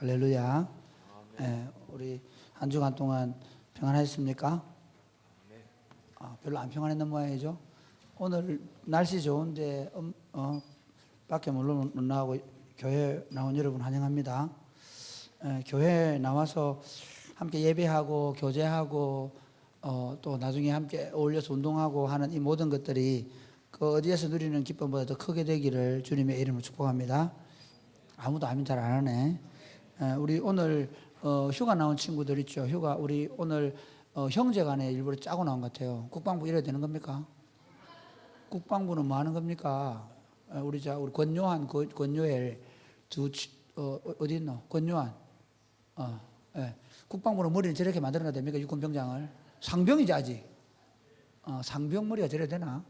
할렐루야. 우리 한 주간 동안 평안하셨습니까? 별로 안 평안했는 모양이죠. 오늘 날씨 좋은데 밖에 물론 못 나오고 교회 나온 여러분 환영합니다. 교회 나와서 함께 예배하고 교제하고 또 나중에 함께 어울려서 운동하고 하는 이 모든 것들이 그 어디에서 누리는 기쁨보다 더 크게 되기를 주님의 이름으로 축복합니다. 아무도 아멘 잘 안 하네. 우리 오늘 휴가 나온 친구들 있죠. 휴가 우리 오늘 형제간에 일부러 짜고 나온 것 같아요. 국방부 이래야 되는 겁니까? 국방부는 뭐 하는 겁니까? 우리 권요한 권요엘 어디 있노? 권요한 국방부는 머리는 저렇게 만들어놔야 됩니까? 육군병장을 상병이지 아직. 상병 머리가 저래야 되나?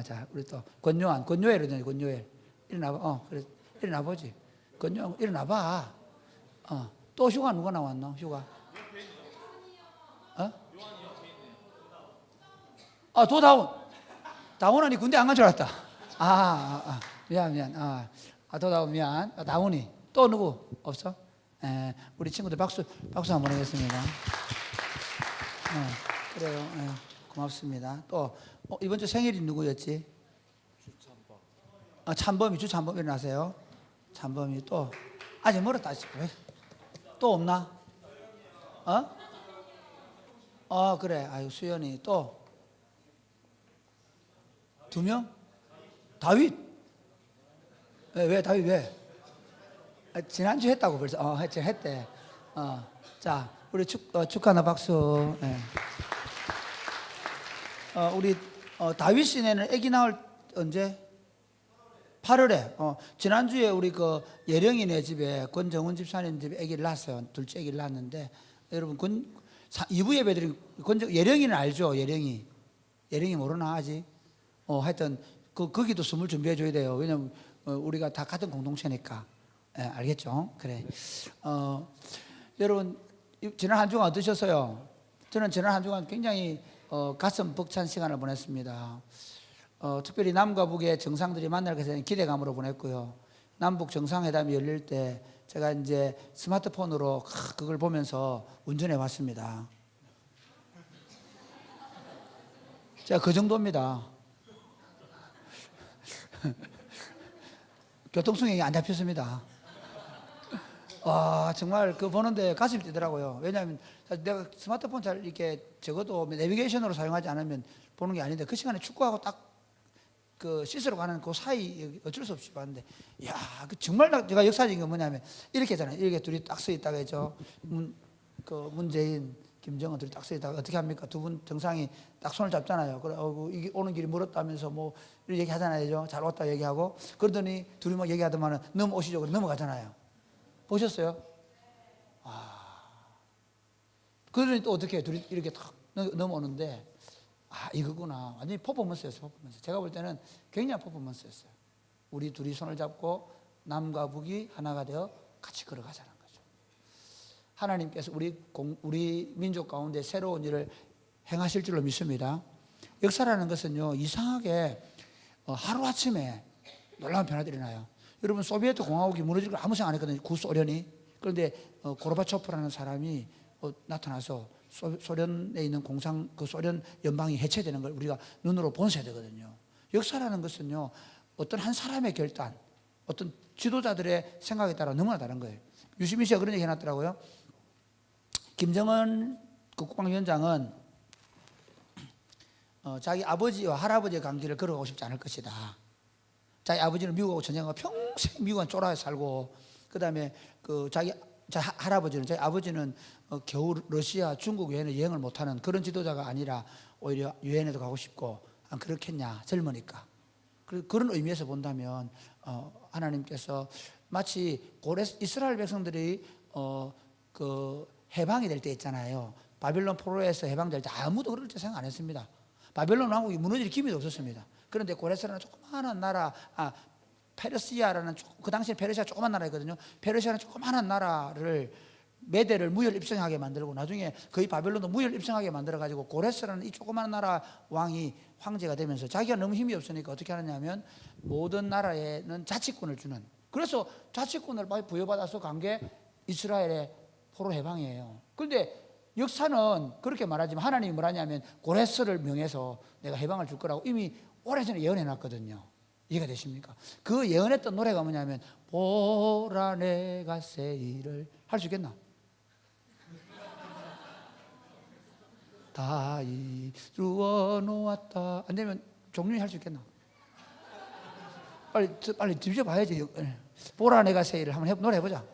자 우리 또 권요한 권요엘이 되네. 권요엘 일어나봐. 그래 일어나 보지. 권요 일어나봐. 또 휴가 누가 나왔노? 휴가? 도다운. 다운이 군대 안 간 줄 알았다. 미안. 도다운 미안. 다운이. 또 누구? 없어? 우리 친구들 박수 한번 하겠습니다. 그래요. 고맙습니다. 또 이번 주 생일이 누구였지? 참범이. 주참범 일어나세요. 참범이 또 아직 멀었다. 또 없나? 그래. 수연이 또 두 명? 다윗. 왜 다윗 왜? 지난주 했다고 벌써. 했대. 자, 우리 축하나 박수. 우리 다윗 씨네는 아기 나올 언제? 8월에. 지난주에 우리 그 예령이네 집에 권정훈 집사님 집에 아기를 낳았어요. 둘째 아기를 낳았는데 여러분 2부 예배드린 예령이는 알죠? 예령이 모르나 아직? 하여튼 거기도 숨을 준비해 줘야 돼요. 왜냐면 우리가 다 같은 공동체니까. 알겠죠? 그래. 여러분 지난 한 주간 어떠셨어요? 저는 지난 한 주간 굉장히 가슴 벅찬 시간을 보냈습니다. 특별히 남과 북의 정상들이 만날 것에 기대감으로 보냈고요. 남북 정상회담이 열릴 때 제가 이제 스마트폰으로 그걸 보면서 운전해 왔습니다. 제가 그 정도입니다. 교통수행이 안 잡혔습니다. 정말 그 보는데 가슴이 뛰더라고요. 왜냐하면 내가 스마트폰 잘 이렇게 적어도 내비게이션으로 사용하지 않으면 보는 게 아닌데 그 시간에 축구하고 딱 그 씻으러 가는 그 사이 어쩔 수 없이 봤는데, 정말 제가 역사적인 건 뭐냐면 이렇게 잖아요. 이렇게 둘이 딱 서 있다가 했죠. 문재인, 김정은 둘이 딱 서 있다가 어떻게 합니까? 두 분 정상이 딱 손을 잡잖아요. 그래, 이게 오는 길이 멀었다면서 뭐 이렇게 얘기하잖아요. 잘 왔다 얘기하고 그러더니 둘이 막 얘기하더만은 넘어오시죠. 그래 넘어가잖아요. 보셨어요? 그러더니 또 어떻게 둘이 이렇게 탁 넘어오는데. 이거구나. 완전히 퍼포먼스였어요. 퍼포먼스. 제가 볼 때는 굉장한 퍼포먼스였어요. 우리 둘이 손을 잡고 남과 북이 하나가 되어 같이 걸어가자는 거죠. 하나님께서 우리 민족 가운데 새로운 일을 행하실 줄로 믿습니다. 역사라는 것은요, 이상하게 하루아침에 놀라운 변화들이 나요. 여러분, 소비에트 공화국이 무너질 걸 아무 생각 안 했거든요. 구소련이. 그런데 고르바초프라는 사람이 나타나서 소련에 있는 소련 연방이 해체되는 걸 우리가 눈으로 본 세대거든요. 역사라는 것은요, 어떤 한 사람의 결단, 어떤 지도자들의 생각에 따라 너무나 다른 거예요. 유시민 씨가 그런 얘기 해놨더라고요. 김정은 국방위원장은 자기 아버지와 할아버지의 강길을 걸어가고 싶지 않을 것이다. 자기 아버지는 미국하고 전쟁하고 평생 미국은 쫄아 살고, 그 다음에 자기 아버지는 겨우 러시아, 중국 여행을 여행을 못하는 그런 지도자가 아니라 오히려 유엔에도 가고 싶고, 안 그렇겠냐, 젊으니까. 그런 의미에서 본다면 하나님께서 마치 이스라엘 백성들이 해방이 될 때 있잖아요. 바빌론 포로에서 해방될 때 아무도 그럴 때 생각 안 했습니다. 바빌론 왕국이 무너질 기미도 없었습니다. 그런데 고레스라는 조그마한 나라, 페르시아라는 그 당시에 페르시아 조그만 나라였거든요. 페르시아는 조그마한 나라를 메대를 무혈 입성하게 만들고 나중에 거의 바벨론도 무혈 입성하게 만들어가지고 고레스라는 이 조그마한 나라 왕이 황제가 되면서 자기가 너무 힘이 없으니까 어떻게 하느냐면 모든 나라에는 자치권을 주는, 그래서 자치권을 부여받아서 간 게 이스라엘의 포로 해방이에요. 그런데 역사는 그렇게 말하지만 하나님이 뭐라냐면 고레스를 명해서 내가 해방을 줄 거라고 이미 오래전에 예언해 놨거든요. 이해가 되십니까? 그 예언했던 노래가 뭐냐면 보라 내가 새 일을 할 수 있겠나? 다 이루어 놓았다. 안 되면 종류히 할 수 있겠나? 빨리 뒤져 봐야지. 보라 내가 새 일을 한번 노래 해보자.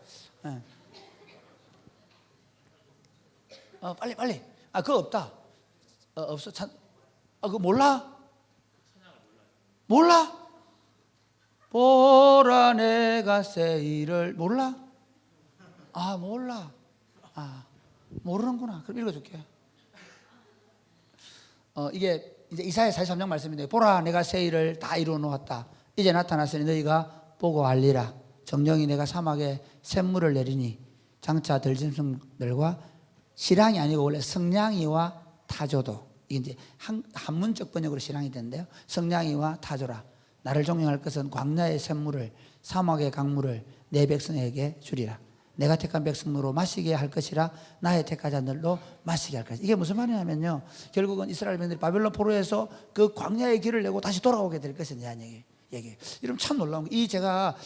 빨리. 그거 없다. 없어. 그거 몰라? 몰라? 보라 내가 새 일을 몰라? 몰라. 모르는구나. 그럼 읽어줄게. 이게 이제 이사야 43장 말씀인데 보라 내가 새 일을 다 이루어 놓았다. 이제 나타났으니 너희가 보고 알리라. 정령이 내가 사막에 샘물을 내리니 장차 들짐승들과 실랑이 아니고 원래 성냥이와 타조도, 이게 이제 한문적 번역으로 실랑이 되는데요. 성냥이와 타조라. 나를 종용할 것은 광야의 샘물을 사막의 강물을 내 백성에게 주리라. 내가 택한 백성으로 마시게 할 것이라. 나의 택한 자들로 마시게 할 것이라. 이게 무슨 말이냐면요, 결국은 이스라엘 백성들이 바벨론 포로에서 그 광야의 길을 내고 다시 돌아오게 될 것에 대한 얘기. 이러면 참 놀라운 거. 제가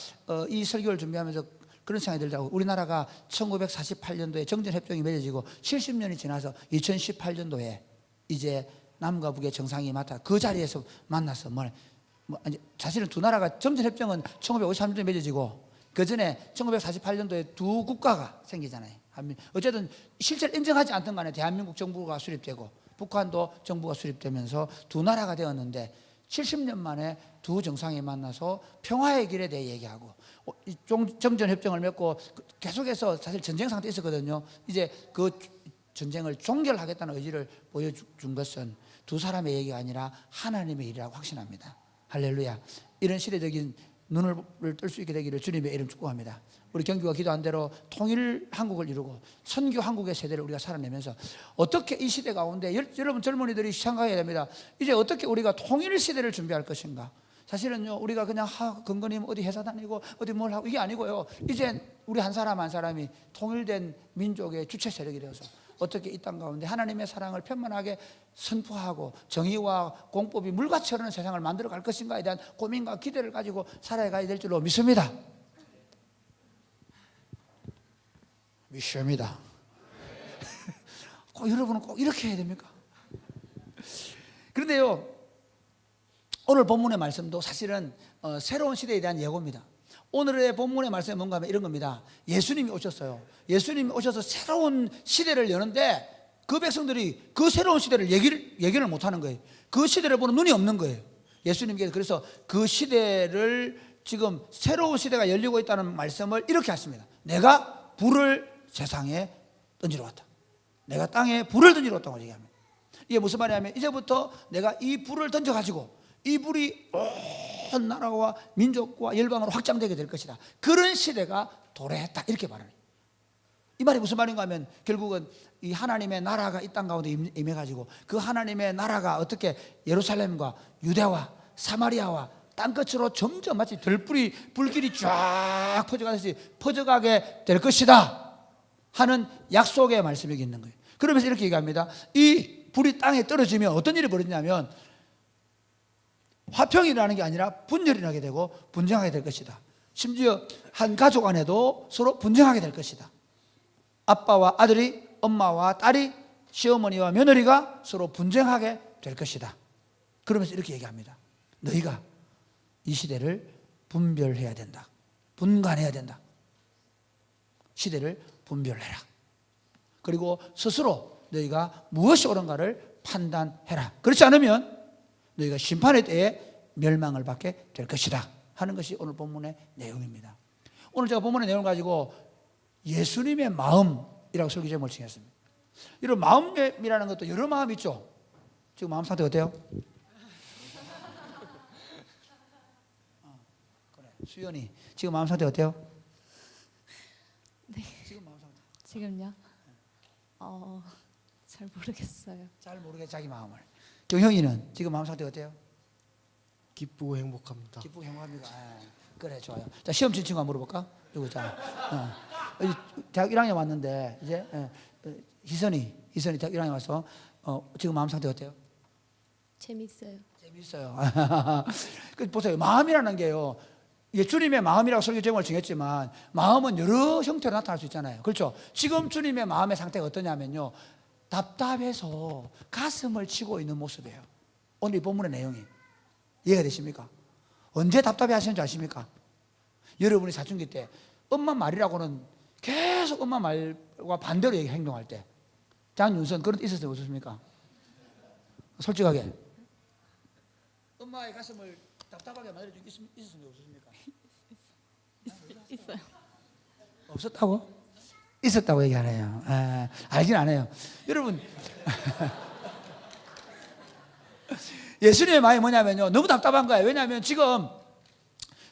이 설교를 준비하면서 그런 생각이 들더라고요. 우리나라가 1948년도에 정전협정이 맺어지고 70년이 지나서 2018년도에 이제 남과 북의 정상이 맞다. 그 자리에서 만나서 사실은 두 나라가 정전협정은 1953년도에 맺어지고 그 전에 1948년도에 두 국가가 생기잖아요. 어쨌든 실제로 인정하지 않던 간에 대한민국 정부가 수립되고 북한도 정부가 수립되면서 두 나라가 되었는데 70년 만에 두 정상이 만나서 평화의 길에 대해 얘기하고 정전협정을 맺고 계속해서 사실 전쟁 상태에 있었거든요. 이제 그 전쟁을 종결하겠다는 의지를 보여준 것은 두 사람의 얘기가 아니라 하나님의 일이라고 확신합니다. 할렐루야. 이런 시대적인 눈을 뜰 수 있게 되기를 주님의 이름 축복합니다. 우리 경규가 기도한 대로 통일 한국을 이루고 선교 한국의 세대를 우리가 살아내면서 어떻게 이 시대 가운데 여러분 젊은이들이 생각해야 됩니다. 이제 어떻게 우리가 통일 시대를 준비할 것인가. 사실은요, 우리가 그냥 근거님 어디 회사 다니고 어디 뭘 하고 이게 아니고요, 이제 우리 한 사람 한 사람이 통일된 민족의 주체 세력이 되어서 어떻게 이 땅 가운데 하나님의 사랑을 편만하게 선포하고 정의와 공법이 물같이 흐르는 세상을 만들어 갈 것인가에 대한 고민과 기대를 가지고 살아가야 될 줄로 믿습니다. 믿습니다. 여러분은 꼭 이렇게 해야 됩니까? 그런데요, 오늘 본문의 말씀도 사실은 새로운 시대에 대한 예고입니다. 오늘의 본문의 말씀이 뭔가 하면 이런 겁니다. 예수님이 오셨어요. 예수님이 오셔서 새로운 시대를 여는데 그 백성들이 그 새로운 시대를 얘기를 못하는 거예요. 그 시대를 보는 눈이 없는 거예요. 예수님께서 그래서 그 시대를 지금 새로운 시대가 열리고 있다는 말씀을 이렇게 하십니다. 내가 불을 세상에 던지러 왔다. 내가 땅에 불을 던지러 왔다고 얘기합니다. 이게 무슨 말이냐면 이제부터 내가 이 불을 던져가지고 이 불이 온 나라와 민족과 열방으로 확장되게 될 것이다. 그런 시대가 도래했다. 이렇게 말하는 거예요. 이 말이 무슨 말인가 하면 결국은 이 하나님의 나라가 이 땅 가운데 임해가지고 그 하나님의 나라가 어떻게 예루살렘과 유대와 사마리아와 땅끝으로 점점 마치 불길이 쫙 퍼져가듯이 퍼져가게 될 것이다 하는 약속의 말씀이 있는 거예요. 그러면서 이렇게 얘기합니다. 이 불이 땅에 떨어지면 어떤 일이 벌어지냐면 화평이 일어나는 게 아니라 분열이 나게 되고 분쟁하게 될 것이다. 심지어 한 가족 안에도 서로 분쟁하게 될 것이다. 아빠와 아들이, 엄마와 딸이, 시어머니와 며느리가 서로 분쟁하게 될 것이다. 그러면서 이렇게 얘기합니다. 너희가 이 시대를 분별해야 된다. 분간해야 된다. 시대를 분별해라. 그리고 스스로 너희가 무엇이 옳은가를 판단해라. 그렇지 않으면 너희가 심판의 때에 멸망을 받게 될 것이다 하는 것이 오늘 본문의 내용입니다. 오늘 제가 본문의 내용을 가지고 예수님의 마음이라고 설교 제목을 정했습니다. 이런 마음이라는 것도 여러 마음이 있죠. 지금 마음 상태 어때요? 그래. 수연이 지금 마음 상태 어때요? 네. 지금 마음 상태. 지금요? 잘 모르겠어요. 잘 모르겠 자기 마음을. 경형이는 지금 마음 상태 어때요? 기쁘고 행복합니다. 기쁘고 행복합니까? 그래, 좋아요. 자, 시험 친 친구 한번 물어볼까? 누구? 자, 대학 1학년 왔는데 이제 희선이 대학 1학년 와서 지금 마음 상태 어때요? 재밌어요. 재밌어요. 보세요. 마음이라는 게요. 이게 주님의 마음이라고 설교 제목을 정했지만 마음은 여러 형태로 나타날 수 있잖아요. 그렇죠? 지금 주님의 마음의 상태가 어떠냐면요. 답답해서 가슴을 치고 있는 모습이에요. 오늘 이 본문의 내용이. 이해가 되십니까? 언제 답답해 하시는 줄 아십니까? 여러분이 사춘기 때 엄마 말이라고는 계속 엄마 말과 반대로 행동할 때. 장윤선 그런 데 있었어요? 없었습니까? 솔직하게. 엄마의 가슴을 답답하게 만들어준 게 있었습니까? 없었습니까? 있어요. 없었다고? 있었다고 얘기 안 해요. 알긴 안 해요. 여러분 예수님의 마음이 뭐냐면요, 너무 답답한 거예요. 왜냐하면 지금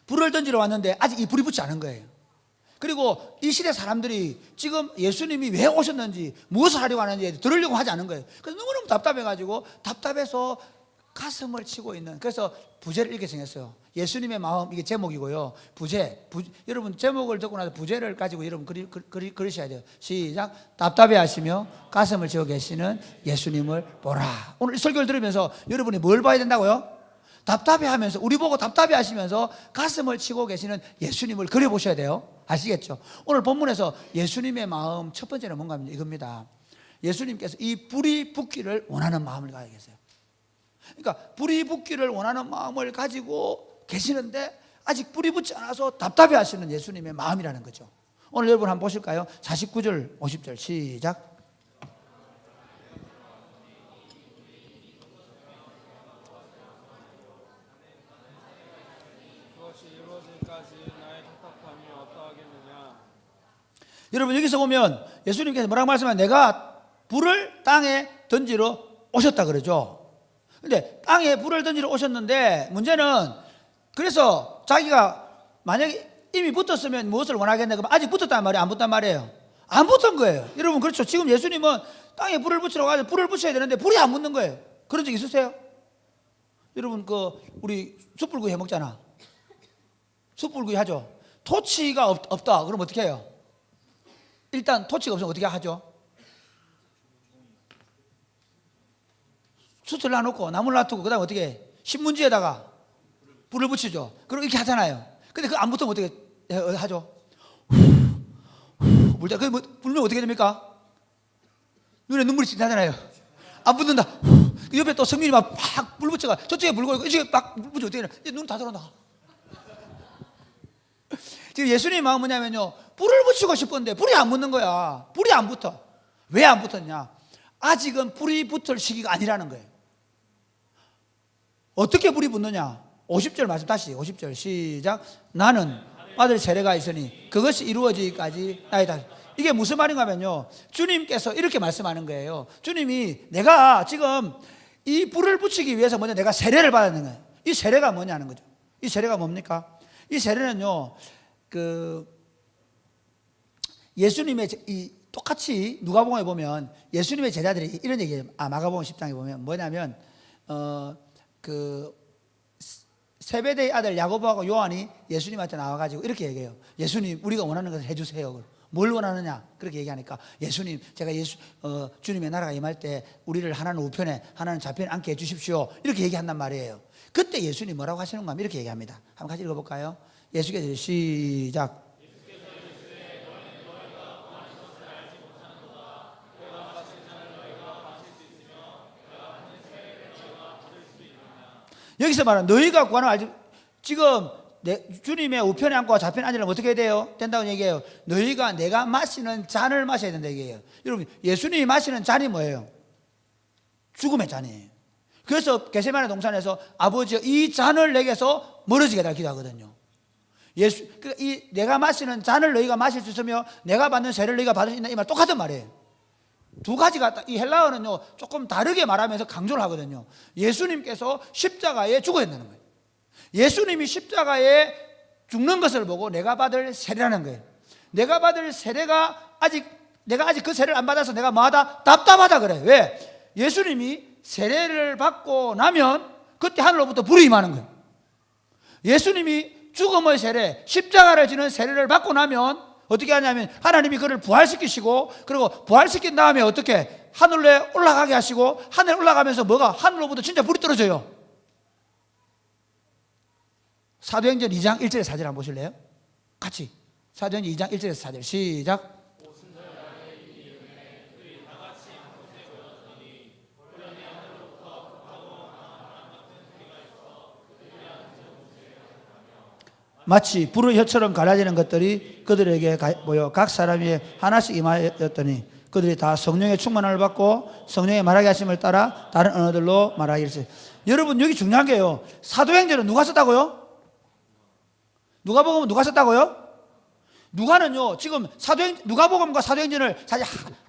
불을 던지러 왔는데 아직 이 불이 붙지 않은 거예요. 그리고 이 시대 사람들이 지금 예수님이 왜 오셨는지 무엇을 하려고 하는지 들으려고 하지 않은 거예요. 그래서 너무너무 답답해가지고 답답해서 가슴을 치고 있는, 그래서 부제를 이렇게 정했어요. 예수님의 마음, 이게 제목이고요. 부제, 여러분 제목을 듣고 나서 부제를 가지고 여러분 그리셔야 돼요. 시작. 답답해 하시며 가슴을 치고 계시는 예수님을 보라. 오늘 이 설교를 들으면서 여러분이 뭘 봐야 된다고요? 답답해 하면서, 우리 보고 답답해 하시면서 가슴을 치고 계시는 예수님을 그려보셔야 돼요. 아시겠죠? 오늘 본문에서 예수님의 마음 첫 번째는 뭔가 하면 이겁니다. 예수님께서 이 불이 붙기를 원하는 마음을 가지고 계세요. 그러니까 불이 붙기를 원하는 마음을 가지고 계시는데 아직 불이 붙지 않아서 답답해 하시는 예수님의 마음이라는 거죠. 오늘 여러분 한번 보실까요? 49절 50절 시작. 그것이 이루어질까지 나의 답답함이 어떠하겠느냐. 여러분 여기서 보면 예수님께서 뭐라고 말씀하면 내가 불을 땅에 던지러 오셨다 그러죠. 근데 땅에 불을 던지러 오셨는데 문제는, 그래서 자기가 만약에 이미 붙었으면 무엇을 원하겠냐 그러면 아직 붙었단 말이에요? 안 붙단 말이에요? 안 붙은 거예요. 여러분 그렇죠? 지금 예수님은 땅에 불을 붙이러 가서 불을 붙여야 되는데 불이 안 붙는 거예요. 그런 적 있으세요? 여러분 우리 숯불구이 해 먹잖아. 숯불구이 하죠. 토치가 없다 그럼 어떻게 해요? 일단 토치가 없으면 어떻게 하죠? 숯을 놔놓고 나무를 놔두고 그 다음에 어떻게 해? 신문지에다가 불을 붙이죠. 그리고 이렇게 하잖아요. 근데 그거 안 붙으면 어떻게 하죠? 불자. 그 불면 어떻게 됩니까? 눈에 눈물이 나잖아요. 안 붙는다. 옆에 또 성민이 막 불 붙여가 저쪽에 불고 있고 이쪽에 막 불 붙여 어떻게 해? 눈 다 들어온다. 지금 예수님의 마음은 뭐냐면요, 불을 붙이고 싶은데 불이 안 붙는 거야. 불이 안 붙어. 왜 안 붙었냐? 아직은 불이 붙을 시기가 아니라는 거예요. 어떻게 불이 붙느냐? 50절 말씀 다시 50절 시작. 나는 아들 세례가 있으니 그것이 이루어지기까지 나이다. 이게 무슨 말인가 하면요, 주님께서 이렇게 말씀하는 거예요. 주님이 내가 지금 이 불을 붙이기 위해서 먼저 내가 세례를 받았는 거예요. 이 세례가 뭐냐는 거죠. 이 세례가 뭡니까? 이 세례는요, 예수님의 똑같이 누가복음에 보면 예수님의 제자들이 이런 얘기해요. 마가복음 10장에 보면 뭐냐면 세베대의 아들 야고보하고 요한이 예수님한테 나와가지고 이렇게 얘기해요. 예수님, 우리가 원하는 것을 해주세요. 뭘 원하느냐? 그렇게 얘기하니까 예수님, 제가 주님의 나라가 임할 때 우리를 하나는 우편에 하나는 좌편에 앉게 해주십시오. 이렇게 얘기한단 말이에요. 그때 예수님 뭐라고 하시는가 하면 이렇게 얘기합니다. 한번 같이 읽어볼까요? 예수께서 시작. 여기서 말하는 너희가 구하는 알지, 지금 주님의 우편에 앉고 좌편에 앉으려면 어떻게 돼요? 된다고 얘기해요. 너희가 내가 마시는 잔을 마셔야 된다 얘기해요. 여러분 예수님이 마시는 잔이 뭐예요? 죽음의 잔이에요. 그래서 겟세마네 동산에서 아버지여 이 잔을 내게서 멀어지게 해달라 기도하거든요. 내가 마시는 잔을 너희가 마실 수 있으며 내가 받는 세를 너희가 받을 수 있는 이 말 똑같은 말이에요. 두 가지가, 이 헬라어는요 조금 다르게 말하면서 강조를 하거든요. 예수님께서 십자가에 죽어야 된다는 거예요. 예수님이 십자가에 죽는 것을 보고 내가 받을 세례라는 거예요. 내가 받을 세례가 내가 아직 그 세례를 안 받아서 내가 뭐하다? 답답하다 그래요. 왜? 예수님이 세례를 받고 나면 그때 하늘로부터 불이 임하는 거예요. 예수님이 죽음의 세례, 십자가를 지는 세례를 받고 나면 어떻게 하냐면 하나님이 그를 부활시키시고 그리고 부활시킨 다음에 어떻게 하늘에 올라가게 하시고 하늘에 올라가면서 뭐가 하늘로부터 진짜 불이 떨어져요. 사도행전 2장 1절의 사절 한번 보실래요? 같이 사도행전 2장 1절에서 4절 시작. 마치 불의 혀처럼 갈라지는 것들이 그들에게 모여 각 사람이 하나씩 임하였더니 그들이 다 성령의 충만함을 받고 성령의 말하게 하심을 따라 다른 언어들로 말하기 시작했어요. 여러분 여기 중요한 게요. 사도행전은 누가 썼다고요? 누가복음은 누가 썼다고요? 누가는요 지금 누가복음과 사도행전을 사실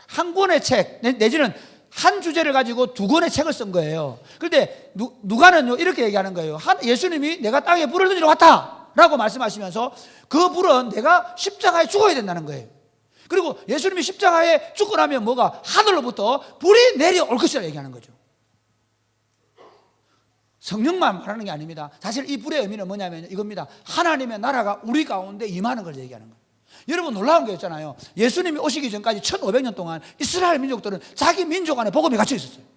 한 권의 책 내지는 한 주제를 가지고 두 권의 책을 쓴 거예요. 그런데 누가는요 이렇게 얘기하는 거예요. 예수님이 내가 땅에 불을 던지러 왔다 라고 말씀하시면서 그 불은 내가 십자가에 죽어야 된다는 거예요. 그리고 예수님이 십자가에 죽고 나면 뭐가 하늘로부터 불이 내려올 것이라 얘기하는 거죠. 성령만 말하는 게 아닙니다. 사실 이 불의 의미는 뭐냐면 이겁니다. 하나님의 나라가 우리 가운데 임하는 걸 얘기하는 거예요. 여러분 놀라운 게 있잖아요. 예수님이 오시기 전까지 1500년 동안 이스라엘 민족들은 자기 민족 안에 복음이 갇혀 있었어요.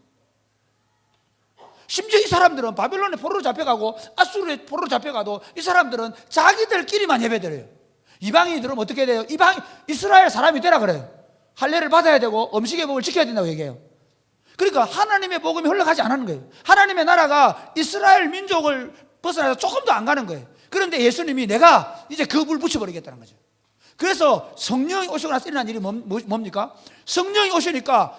심지어 이 사람들은 바벨론에 포로로 잡혀가고 아수르에 포로로 잡혀가도 이 사람들은 자기들끼리만 예배드려요. 이방인들은 어떻게 돼요? 이스라엘 사람이 되라 그래요. 할례를 받아야 되고 음식의 법을 지켜야 된다고 얘기해요. 그러니까 하나님의 복음이 흘러가지 않는 거예요. 하나님의 나라가 이스라엘 민족을 벗어나서 조금도 안 가는 거예요. 그런데 예수님이 내가 이제 그 불 붙여버리겠다는 거죠. 그래서 성령이 오시고 나서 일어난 일이 뭡니까? 성령이 오시니까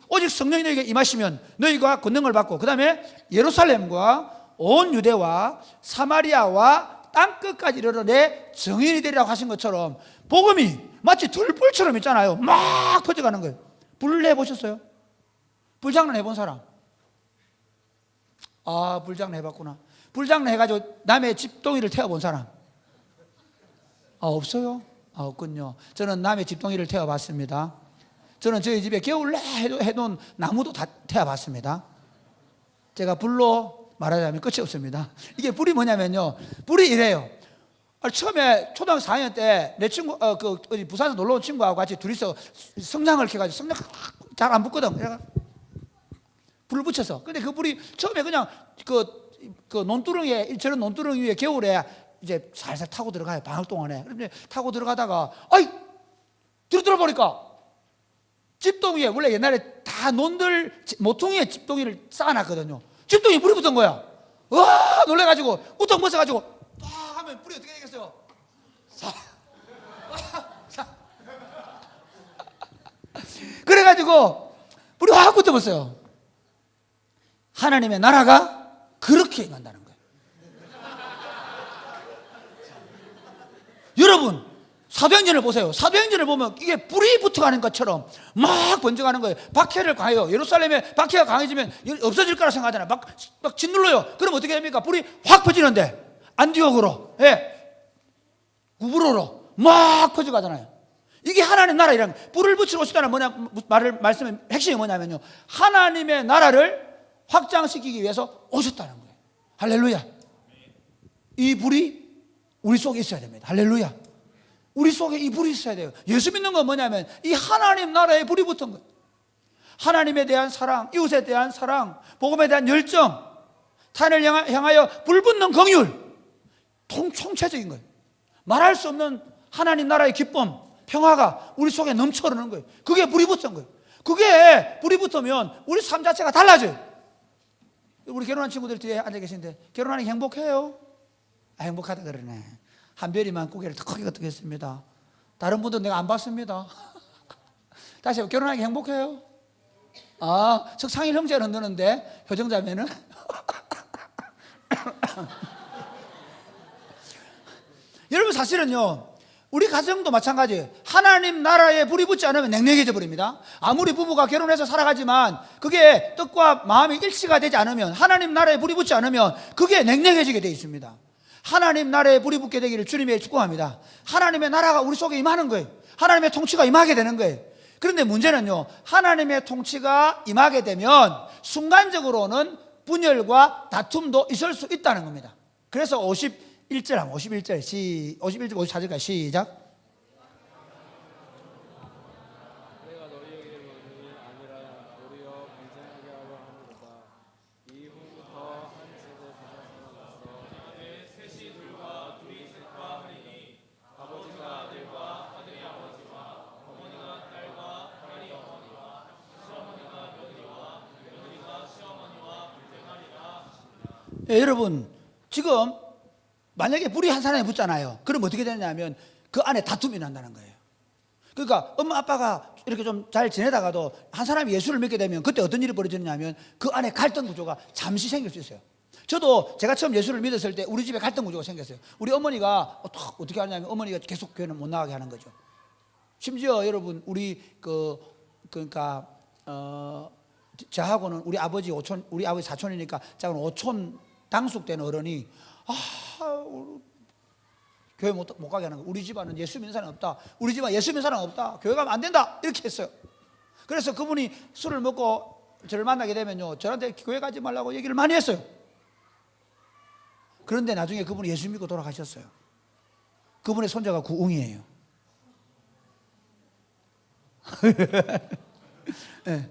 오직 성령이 너에게 임하시면 너희가 권능을 받고 그 다음에 예루살렘과 온 유대와 사마리아와 땅끝까지 이르러 내 증인이 되리라고 하신 것처럼 복음이 마치 들불처럼 있잖아요. 막 퍼져가는 거예요. 불 해보셨어요? 불장난 해본 사람? 아 불장난 해봤구나. 불장난 해가지고 남의 집동이를 태워본 사람? 아 없어요? 아 없군요. 저는 남의 집동이를 태워봤습니다. 저는 저희 집에 겨울에 해놓은 나무도 다 태워봤습니다. 제가 불로 말하자면 끝이 없습니다. 이게 불이 뭐냐면요. 불이 이래요. 처음에 초등학교 4학년 때 내 친구, 부산에서 놀러 온 친구하고 같이 둘이서 성냥을 켜가지고 성냥 잘 안 붙거든. 내가 불을 붙여서. 근데 그 불이 처음에 그냥 그 논두렁에, 저런 논두렁 위에 겨울에 이제 살살 타고 들어가요. 방학 동안에. 그런데 타고 들어가다가, 들어 보니까 집동 위에 원래 옛날에 다 논들 모퉁이에 집동이를 쌓아놨거든요. 집동이 불이 붙은 거야. 와 놀래가지고 우통 벗어가지고 딱 하면 불이 어떻게 되겠어요? 그래가지고 불이 확 붙어버렸어요. 하나님의 나라가 그렇게 임한다는 거예요. 여러분 사도행전을 보세요. 사도행전을 보면 이게 불이 붙어가는 것처럼 막 번져가는 거예요. 박해를 가해요. 예루살렘에 박해가 강해지면 없어질 거라 생각하잖아요. 막 짓눌러요. 그럼 어떻게 됩니까? 불이 확 퍼지는데 안디옥으로, 구브로로 막 퍼져가잖아요. 이게 하나님 나라이란 불을 붙이러 오시다는 말씀의 핵심이 뭐냐면요. 하나님의 나라를 확장시키기 위해서 오셨다는 거예요. 할렐루야. 이 불이 우리 속에 있어야 됩니다. 할렐루야. 우리 속에 이 불이 있어야 돼요. 예수 믿는 건 뭐냐면 이 하나님 나라에 불이 붙은 거예요. 하나님에 대한 사랑, 이웃에 대한 사랑, 복음에 대한 열정, 타인을 향하여 불붙는 긍휼, 총체적인 거예요. 말할 수 없는 하나님 나라의 기쁨, 평화가 우리 속에 넘쳐 흐르는 거예요. 그게 불이 붙은 거예요. 그게 불이 붙으면 우리 삶 자체가 달라져요. 우리 결혼한 친구들 뒤에 앉아 계신데 결혼하니 행복해요? 행복하다 그러네. 한별이만 고개를 더 크게 끄덕였습니다. 다른 분들은 내가 안 봤습니다. 다시 한번 결혼하기 행복해요? 석상일 형제는 흔드는데 효정자매는 여러분 사실은요 우리 가정도 마찬가지예요. 하나님 나라에 불이 붙지 않으면 냉랭해져 버립니다. 아무리 부부가 결혼해서 살아가지만 그게 뜻과 마음이 일치가 되지 않으면 하나님 나라에 불이 붙지 않으면 그게 냉랭해지게 되어 있습니다. 하나님 나라에 불이 붙게 되기를 주님의 축복합니다. 하나님의 나라가 우리 속에 임하는 거예요. 하나님의 통치가 임하게 되는 거예요. 그런데 문제는요 하나님의 통치가 임하게 되면 순간적으로는 분열과 다툼도 있을 수 있다는 겁니다. 그래서 51절 54절까지 시작. 여러분 지금 만약에 불이 한 사람에 붙잖아요. 그럼 어떻게 되냐면 그 안에 다툼이 난다는 거예요. 그러니까 엄마 아빠가 이렇게 좀 잘 지내다가도 한 사람이 예수를 믿게 되면 그때 어떤 일이 벌어지느냐면 그 안에 갈등 구조가 잠시 생길 수 있어요. 저도 제가 처음 예수를 믿었을 때 우리 집에 갈등 구조가 생겼어요. 우리 어머니가 어떻게 하냐면 어머니가 계속 교회는 못 나가게 하는 거죠. 심지어 여러분 우리 그러니까 저하고는 우리 아버지 사촌이니까 작은 오촌 당숙된 어른이 교회 못 가게 하는 거예요. 우리 집안은 예수 믿는 사람 없다. 우리 집안 예수 믿는 사람 없다. 교회 가면 안 된다. 이렇게 했어요. 그래서 그분이 술을 먹고 저를 만나게 되면요, 저한테 교회 가지 말라고 얘기를 많이 했어요. 그런데 나중에 그분이 예수 믿고 돌아가셨어요. 그분의 손자가 구웅이에요. 네.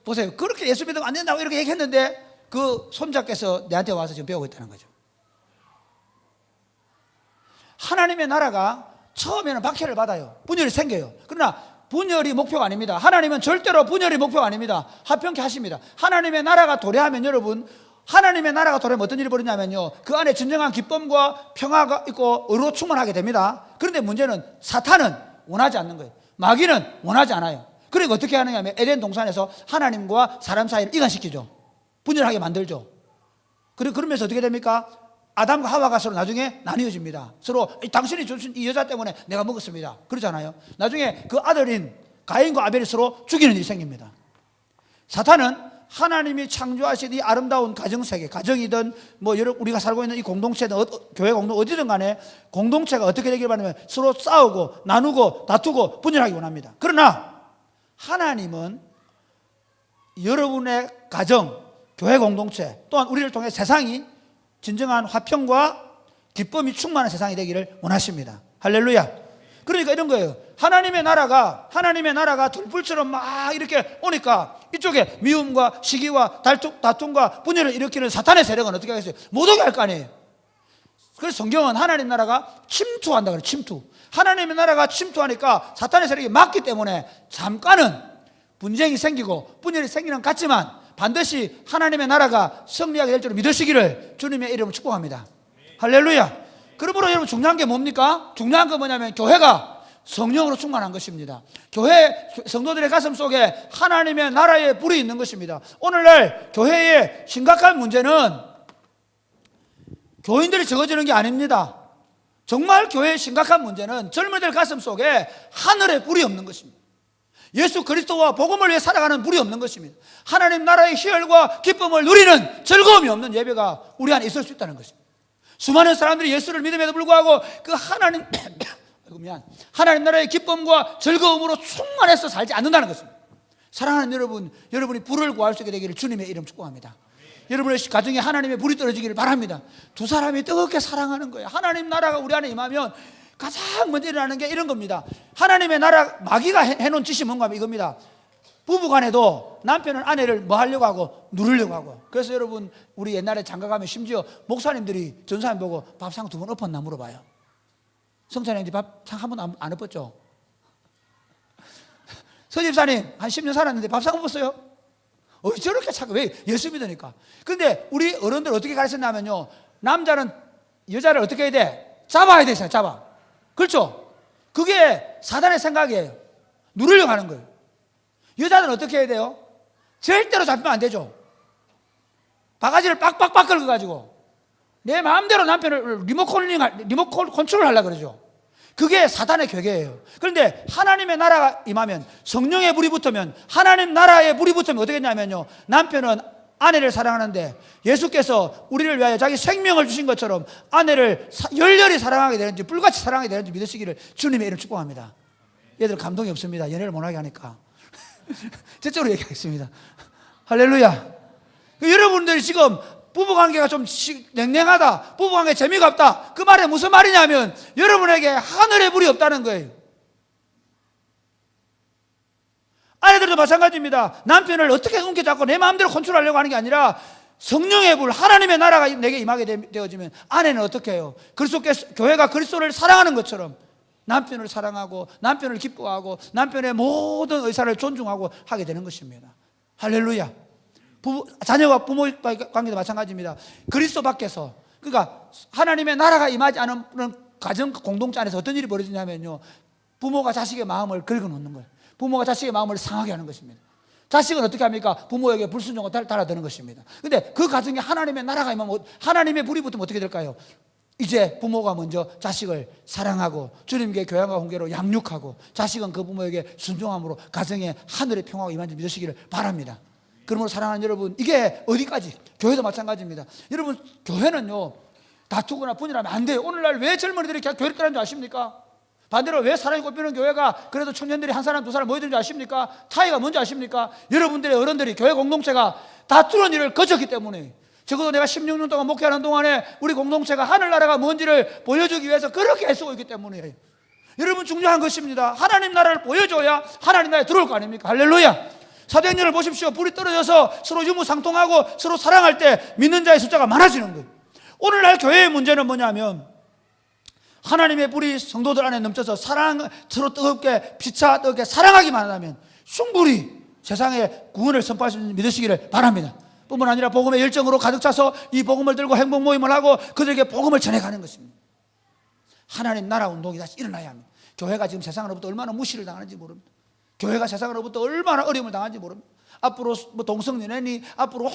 보세요. 그렇게 예수 믿으면 안 된다고 이렇게 얘기했는데 그 손자께서 내한테 와서 지금 배우고 있다는 거죠. 하나님의 나라가 처음에는 박해를 받아요. 분열이 생겨요. 그러나 분열이 목표가 아닙니다. 하나님은 절대로 분열이 목표가 아닙니다. 화평케 하십니다. 하나님의 나라가 도래하면 여러분, 하나님의 나라가 도래하면 어떤 일이 벌어지냐면요, 그 안에 진정한 기쁨과 평화가 있고 의로 충만하게 됩니다. 그런데 문제는 사탄은 원하지 않는 거예요. 마귀는 원하지 않아요. 그러니까 어떻게 하느냐 하면 에덴 동산에서 하나님과 사람 사이를 이간시키죠. 분열하게 만들죠. 그러면서 어떻게 됩니까? 아담과 하와가 서로 나중에 나뉘어집니다. 서로 당신이 주신 이 여자 때문에 내가 먹었습니다. 그러잖아요. 나중에 그 아들인 가인과 아벨이 서로 죽이는 일이 생깁니다. 사탄은 하나님이 창조하신 이 아름다운 가정세계, 가정이든 뭐 우리가 살고 있는 이 공동체든 교회 공동 어디든 간에 공동체가 어떻게 되길 바라면 서로 싸우고 나누고 다투고 분열하기 원합니다. 그러나 하나님은 여러분의 가정, 교회 공동체 또한 우리를 통해 세상이 진정한 화평과 기쁨이 충만한 세상이 되기를 원하십니다. 할렐루야. 그러니까 이런 거예요. 하나님의 나라가 들불처럼 막 이렇게 오니까 이쪽에 미움과 시기와 다툼과 분열을 일으키는 사탄의 세력은 어떻게 하겠어요? 못 오게 할 거 아니에요. 그래서 성경은 하나님 나라가 침투한다 그래요. 침투. 하나님의 나라가 침투하니까 사탄의 세력이 막기 때문에 잠깐은 분쟁이 생기고 분열이 생기는 것 같지만 반드시 하나님의 나라가 승리하게 될 줄 믿으시기를 주님의 이름으로 축복합니다. 할렐루야. 그러므로 여러분 중요한 게 뭡니까? 중요한 건 뭐냐면 교회가 성령으로 충만한 것입니다. 교회 성도들의 가슴 속에 하나님의 나라의 불이 있는 것입니다. 오늘날 교회의 심각한 문제는 교인들이 적어지는 게 아닙니다. 정말 교회의 심각한 문제는 젊은이들 가슴 속에 하늘의 불이 없는 것입니다. 예수 그리스도와 복음을 위해 살아가는 불이 없는 것입니다. 하나님 나라의 희열과 기쁨을 누리는 즐거움이 없는 예배가 우리 안에 있을 수 있다는 것입니다. 수많은 사람들이 예수를 믿음에도 불구하고 그 하나님 나라의 기쁨과 즐거움으로 충만해서 살지 않는다는 것입니다. 사랑하는 여러분, 여러분이 불을 구할 수 있게 되기를 주님의 이름 축복합니다. 여러분의 가정에 하나님의 불이 떨어지기를 바랍니다. 두 사람이 뜨겁게 사랑하는 거예요. 하나님 나라가 우리 안에 임하면 가장 먼저 일어나는 게 이런 겁니다. 하나님의 나라, 마귀가 해놓은 짓이 뭔가 하면 이겁니다. 부부간에도 남편은 아내를 뭐 하려고 하고 누르려고 하고. 그래서 여러분 우리 옛날에 장가가면 심지어 목사님들이 전사님 보고 밥상 2번 엎었나 물어봐요. 성찬형님 밥상 한 번도 안 엎었죠? 서집사님 한 10년 살았는데 밥상 엎었어요? 저렇게 착해. 왜? 예수 믿으니까. 근데 우리 어른들 어떻게 가르쳤냐면요, 남자는 여자를 어떻게 해야 돼? 잡아야 돼. 잡아. 그렇죠? 그게 사단의 생각이에요. 누르려고 하는 거예요. 여자는 어떻게 해야 돼요? 절대로 잡히면 안 되죠. 바가지를 빡빡빡 긁어가지고 내 마음대로 남편을 리모컨 컨트롤 하려고 그러죠. 그게 사단의 괴계예요. 그런데 하나님의 나라가 임하면, 성령의 불이 붙으면, 하나님 나라의 불이 붙으면 어떻게 되냐면요, 남편은 아내를 사랑하는데 예수께서 우리를 위하여 자기 생명을 주신 것처럼 아내를 열렬히 사랑하게 되는지, 불같이 사랑하게 되는지 믿으시기를 주님의 이름 축복합니다. 얘들 감동이 없습니다. 연애를 못하게 하니까. 저쪽으로 얘기하겠습니다. 할렐루야. 여러분들이 지금 부부관계가 좀 냉랭하다, 부부관계 재미가 없다, 그 말에 무슨 말이냐면 여러분에게 하늘의 불이 없다는 거예요. 아내들도 마찬가지입니다. 남편을 어떻게 움켜잡고 내 마음대로 컨트롤하려고 하는 게 아니라 성령의 불, 하나님의 나라가 내게 임하게 되어지면 아내는 어떻게 해요? 그리스도께서, 교회가 그리스도를 사랑하는 것처럼 남편을 사랑하고 남편을 기뻐하고 남편의 모든 의사를 존중하고 하게 되는 것입니다. 할렐루야. 자녀와 부모 관계도 마찬가지입니다. 그리스도 밖에서, 그러니까 하나님의 나라가 임하지 않은 가정 공동체 안에서 어떤 일이 벌어지냐면요, 부모가 자식의 마음을 긁어놓는 거예요. 부모가 자식의 마음을 상하게 하는 것입니다. 자식은 어떻게 합니까? 부모에게 불순종하고 달아드는 것입니다. 근데 그 가정에 하나님의 나라가 임하면, 하나님의 불이 붙으면 어떻게 될까요? 이제 부모가 먼저 자식을 사랑하고 주님께 교양과 훈계로 양육하고, 자식은 그 부모에게 순종함으로 가정에 하늘의 평화가 임한지 믿으시기를 바랍니다. 그러므로 사랑하는 여러분, 이게 어디까지? 교회도 마찬가지입니다. 여러분, 교회는요, 다투거나 분열하면 안 돼요. 오늘날 왜 젊은이들이 교회를 떠나는 줄 아십니까? 반대로 왜 사랑이 꽃피는 교회가 그래도 청년들이 한 사람 두 사람 모여드는 줄 아십니까? 차이가 뭔지 아십니까? 여러분들의 어른들이, 교회 공동체가 다투는 일을 거쳤기 때문에. 적어도 내가 16년 동안 목회하는 동안에 우리 공동체가 하늘나라가 뭔지를 보여주기 위해서 그렇게 애쓰고 있기 때문에. 여러분, 중요한 것입니다. 하나님 나라를 보여줘야 하나님 나라에 들어올 거 아닙니까? 할렐루야. 사도행전을 보십시오. 불이 떨어져서 서로 유무상통하고 서로 사랑할 때 믿는 자의 숫자가 많아지는 거예요. 오늘날 교회의 문제는 뭐냐면, 하나님의 불이 성도들 안에 넘쳐서 서로 뜨겁게 피차 뜨겁게 사랑하기만 하면 충분히 세상에 구원을 선포할 수 있는 믿으시기를 바랍니다. 뿐만 아니라 복음의 열정으로 가득 차서 이 복음을 들고 행복 모임을 하고 그들에게 복음을 전해가는 것입니다. 하나님 나라 운동이 다시 일어나야 합니다. 교회가 지금 세상으로부터 얼마나 무시를 당하는지 모릅니다. 교회가 세상으로부터 얼마나 어려움을 당하는지 모릅니다. 앞으로 뭐 동성연애니 앞으로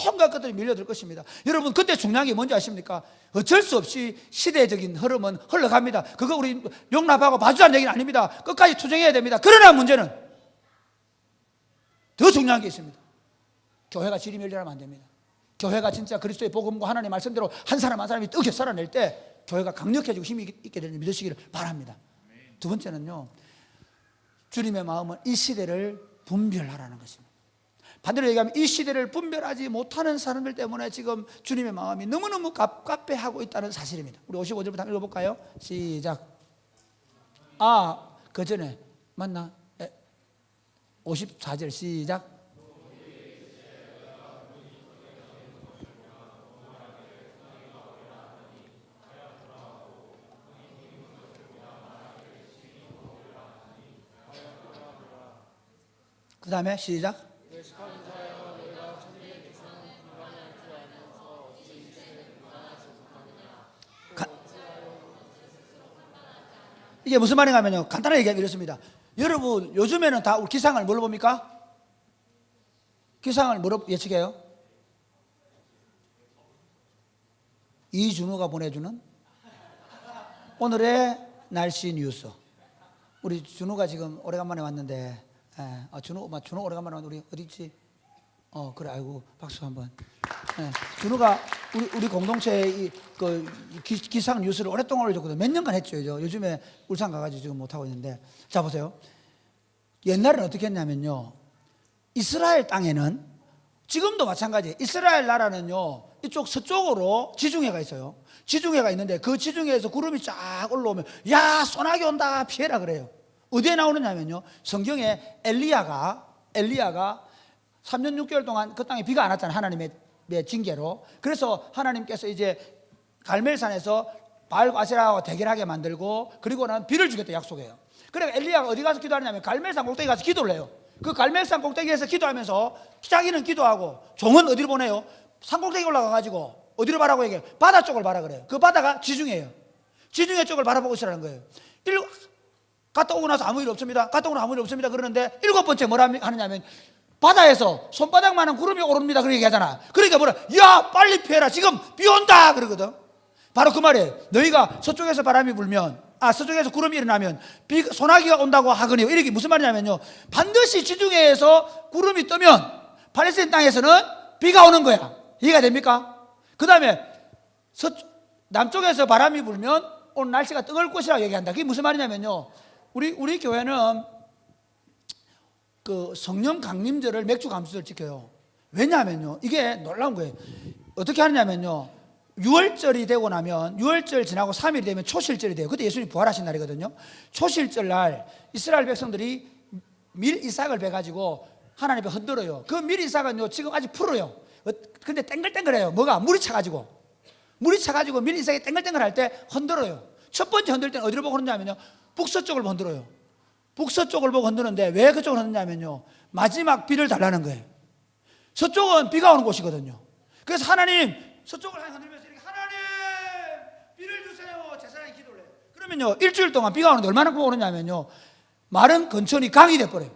온갖 것들이 밀려들 것입니다. 여러분, 그때 중요한 게 뭔지 아십니까? 어쩔 수 없이 시대적인 흐름은 흘러갑니다. 그거 우리 용납하고 봐주자는 얘기는 아닙니다. 끝까지 투쟁해야 됩니다. 그러나 문제는 더 중요한 게 있습니다. 교회가 지리멸렬하면 안 됩니다. 교회가 진짜 그리스도의 복음과 하나님의 말씀대로 한 사람 한 사람이 뜨겁게 살아낼 때 교회가 강력해지고 힘이 있게 되는 믿으시기를 바랍니다. 두 번째는요, 주님의 마음은 이 시대를 분별하라는 것입니다. 반대로 얘기하면 이 시대를 분별하지 못하는 사람들 때문에 지금 주님의 마음이 너무너무 갑갑해하고 있다는 사실입니다. 우리 55절부터 한번 읽어볼까요? 시작. 그 전에 맞나? 54절 시작. 그 다음에 시작. 이게 무슨 말인가면요, 간단하게 얘기하면 이렇습니다. 여러분, 요즘에는 다 우리 기상을 뭘로 봅니까? 기상을 뭐로 예측해요? 이준호가 보내주는 오늘의 날씨 뉴스. 우리 준호가 지금 오래간만에 왔는데, 준호 오래간만에 왔는데, 우리 어디 있지? 그래, 아이고, 박수 한번. 준호가 우리 공동체의 기상 뉴스를 오랫동안 올려줬거든요. 몇 년간 했죠. 요즘에 울산 가가지고 지금 못하고 있는데. 자, 보세요. 옛날에는 어떻게 했냐면요, 이스라엘 땅에는 지금도 마찬가지예요. 이스라엘 나라는요, 이쪽 서쪽으로 지중해가 있어요. 지중해가 있는데 그 지중해에서 구름이 쫙 올라오면, 야, 소나기 온다, 피해라 그래요. 어디에 나오느냐면요, 성경에 엘리야가 3년 6개월 동안 그 땅에 비가 안 왔잖아요. 하나님의 징계로. 그래서 하나님께서 이제 갈멜산에서 바알과 아세라와 대결하게 만들고, 그리고 난 비를 주겠다 약속해요. 그러니까 엘리야가 어디 가서 기도하냐면 갈멜산 꼭대기 가서 기도를 해요. 그 갈멜산 꼭대기에서 기도하면서 자기는 기도하고 종은 어디로 보내요? 산 꼭대기 올라가가지고 어디로 바라고 얘기해요? 바다 쪽을 바라 그래요. 그 바다가 지중해예요. 지중해 쪽을 바라보고 있으라는 거예요. 갔다 오고 나서 아무 일 없습니다. 갔다 오고 나서 아무 일 없습니다. 그러는데 7번째 뭐라 하느냐면, 바다에서 손바닥만한 구름이 오릅니다. 그렇게 얘기하잖아. 그러니까 뭐라, 야, 빨리 피해라, 지금 비 온다 그러거든. 바로 그 말이에요. 너희가 서쪽에서 바람이 불면, 서쪽에서 구름이 일어나면 소나기가 온다고 하거니와. 이렇게 무슨 말이냐면요, 반드시 지중해에서 구름이 뜨면 팔레스타인 땅에서는 비가 오는 거야. 이해가 됩니까? 그 다음에 남쪽에서 바람이 불면 오늘 날씨가 뜨거울 것이라고 얘기한다. 그게 무슨 말이냐면요, 우리 교회는 그 성령 강림절을 맥주 감수절 지켜요. 왜냐하면요, 이게 놀라운 거예요. 어떻게 하느냐면요, 6월절이 되고 나면, 6월절 지나고 3일이 되면 초실절이 돼요. 그때 예수님이 부활하신 날이거든요. 초실절 날 이스라엘 백성들이 밀 이삭을 베가지고 하나님 앞에 흔들어요. 그 밀 이삭은요, 지금 아직 푸르요. 근데 땡글땡글해요. 뭐가? 물이 차가지고 밀 이삭이 땡글땡글할 때 흔들어요. 첫 번째 흔들 때는 어디를 보고 흔드냐면요, 북서쪽을 흔들어요. 북서쪽을 보고 흔드는데 왜 그쪽을 흔드냐면요, 마지막 비를 달라는 거예요. 서쪽은 비가 오는 곳이거든요. 그래서 하나님 서쪽을 향해 흔들면서 이렇게 하나님 비를 주세요. 제사장이 기도를 해요. 그러면요 일주일 동안 비가 오는데 얼마나 오느냐면요 마른 건천이 강이 돼버려요.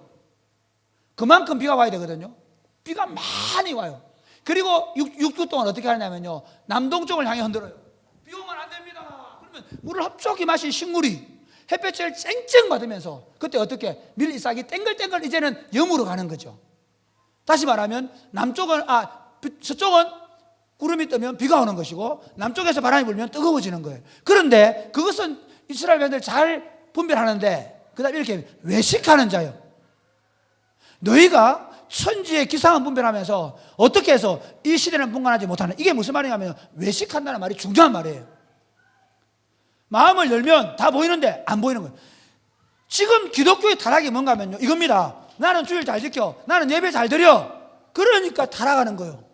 그만큼 비가 와야 되거든요. 비가 많이 와요. 그리고 6주 동안 어떻게 하냐면요 남동쪽을 향해 흔들어요. 비 오면 안 됩니다. 그러면 물을 흡족히 마신 식물이 햇볕을 쨍쨍 받으면서 그때 어떻게 밀리 싹이 땡글땡글 이제는 염으로 가는 거죠. 다시 말하면 서쪽은 구름이 뜨면 비가 오는 것이고 남쪽에서 바람이 불면 뜨거워지는 거예요. 그런데 그것은 이스라엘 백성들 잘 분별하는데 그 다음에 이렇게 외식하는 자요. 너희가 천지의 기상을 분별하면서 어떻게 해서 이 시대는 분간하지 못하는, 이게 무슨 말이냐면 외식한다는 말이 중요한 말이에요. 마음을 열면 다 보이는데 안 보이는 거예요. 지금 기독교의 타락이 뭔가 하면요 이겁니다. 나는 주일 잘 지켜, 나는 예배 잘 드려, 그러니까 타락하는 거예요.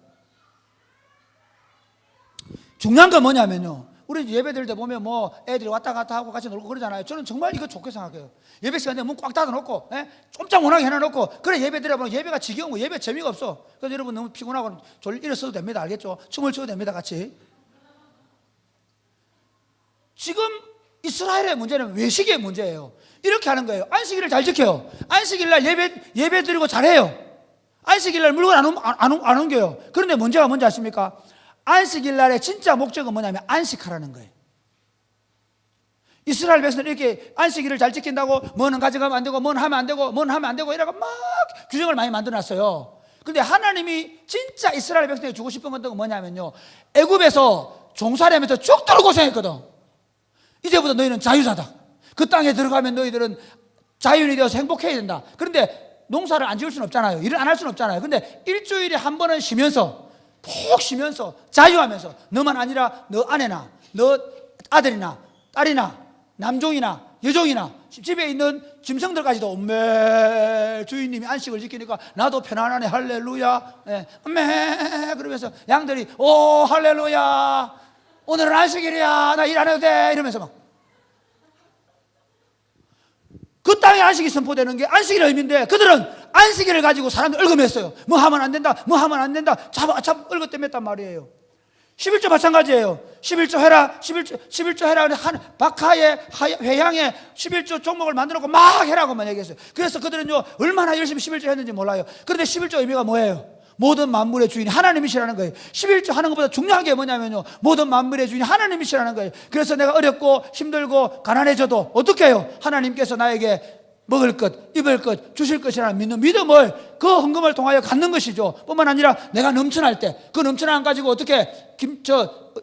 중요한 건 뭐냐면요 우리 예배 드릴 때 보면 뭐 애들이 왔다 갔다 하고 같이 놀고 그러잖아요. 저는 정말 이거 좋게 생각해요. 예배 시간에 문 꽉 닫아놓고 꼼짝 못하게 해놔놓고 그래 예배 드려보면 예배가 지겨운 거, 예배 재미가 없어. 그래서 여러분 너무 피곤하고 일어서도 됩니다. 알겠죠? 춤을 춰도 됩니다. 같이. 지금 이스라엘의 문제는 외식의 문제예요. 이렇게 하는 거예요. 안식일을 잘 지켜요. 안식일 날 예배 드리고 잘해요. 안식일 날 물건 안 옮겨요. 그런데 문제가 뭔지 아십니까? 안식일 날의 진짜 목적은 뭐냐면 안식하라는 거예요. 이스라엘 백성들이 이렇게 안식일을 잘 지킨다고 뭐는 가져가면 안 되고 뭐는 하면 안 되고 뭐는 하면 안 되고 이러고 막 규정을 많이 만들어놨어요. 그런데 하나님이 진짜 이스라엘 백성에게 주고 싶은 건 뭐냐면요 애굽에서 종살이하면서 죽도록 고생했거든. 이제부터 너희는 자유자다. 그 땅에 들어가면 너희들은 자유인이 되어서 행복해야 된다. 그런데 농사를 안 지을 수는 없잖아요. 일을 안 할 수는 없잖아요. 근데 일주일에 한 번은 쉬면서 푹 쉬면서 자유하면서 너만 아니라 너 아내나 너 아들이나 딸이나 남종이나 여종이나 집에 있는 짐승들까지도 엄매 주인님이 안식을 지키니까 나도 편안하네 할렐루야 엄매 그러면서 양들이 오 할렐루야 오늘은 안식일이야 나 일 안 해도 돼 이러면서 막 그 땅에 안식이 선포되는 게 안식일의 의미인데 그들은 안식일을 가지고 사람들 얽어맸어요. 뭐 하면 안 된다 뭐 하면 안 된다 참 얽어맸단 말이에요. 11조 마찬가지예요. 11조 해라 11조 해라 박하에 회향에 11조 종목을 만들어놓고 막 해라고만 얘기했어요. 그래서 그들은요 얼마나 열심히 11조 했는지 몰라요. 그런데 11조 의미가 뭐예요? 모든 만물의 주인이 하나님이시라는 거예요. 11조 하는 것보다 중요한 게 뭐냐면요 모든 만물의 주인이 하나님이시라는 거예요. 그래서 내가 어렵고 힘들고 가난해져도 어떻게 해요? 하나님께서 나에게 먹을 것, 입을 것, 주실 것이라는 믿는 믿음을 그 헌금을 통하여 갖는 것이죠. 뿐만 아니라 내가 넘쳐날 때 그 넘쳐난 가지고 어떻게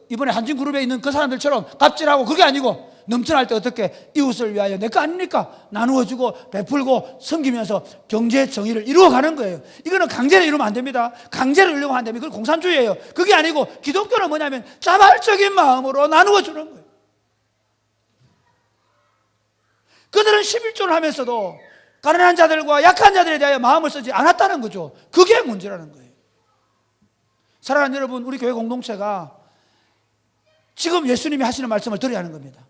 이번에 한진그룹에 있는 그 사람들처럼 갑질하고 그게 아니고 넘쳐날 때 어떻게 이웃을 위하여 내 거 아닙니까? 나누어주고 베풀고 섬기면서 경제 정의를 이루어가는 거예요. 이거는 강제로 이루면 안 됩니다. 강제로 이루면 안 됩니다. 그건 공산주의예요. 그게 아니고 기독교는 뭐냐면 자발적인 마음으로 나누어주는 거예요. 그들은 11조를 하면서도 가난한 자들과 약한 자들에 대하여 마음을 쓰지 않았다는 거죠. 그게 문제라는 거예요. 사랑하는 여러분, 우리 교회 공동체가 지금 예수님이 하시는 말씀을 들어야 하는 겁니다.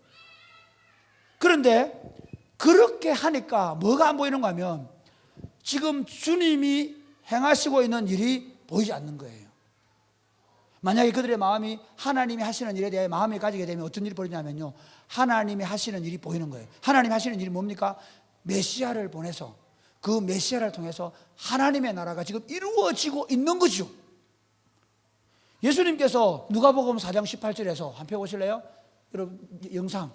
그런데 그렇게 하니까 뭐가 안 보이는가 하면 지금 주님이 행하시고 있는 일이 보이지 않는 거예요. 만약에 그들의 마음이 하나님이 하시는 일에 대해 마음을 가지게 되면 어떤 일이 벌어지냐면요 하나님이 하시는 일이 보이는 거예요. 하나님이 하시는 일이 뭡니까? 메시아를 보내서 그 메시아를 통해서 하나님의 나라가 지금 이루어지고 있는 거죠. 예수님께서 누가복음 4장 18절에서 한번 펴보실래요? 여러분 영상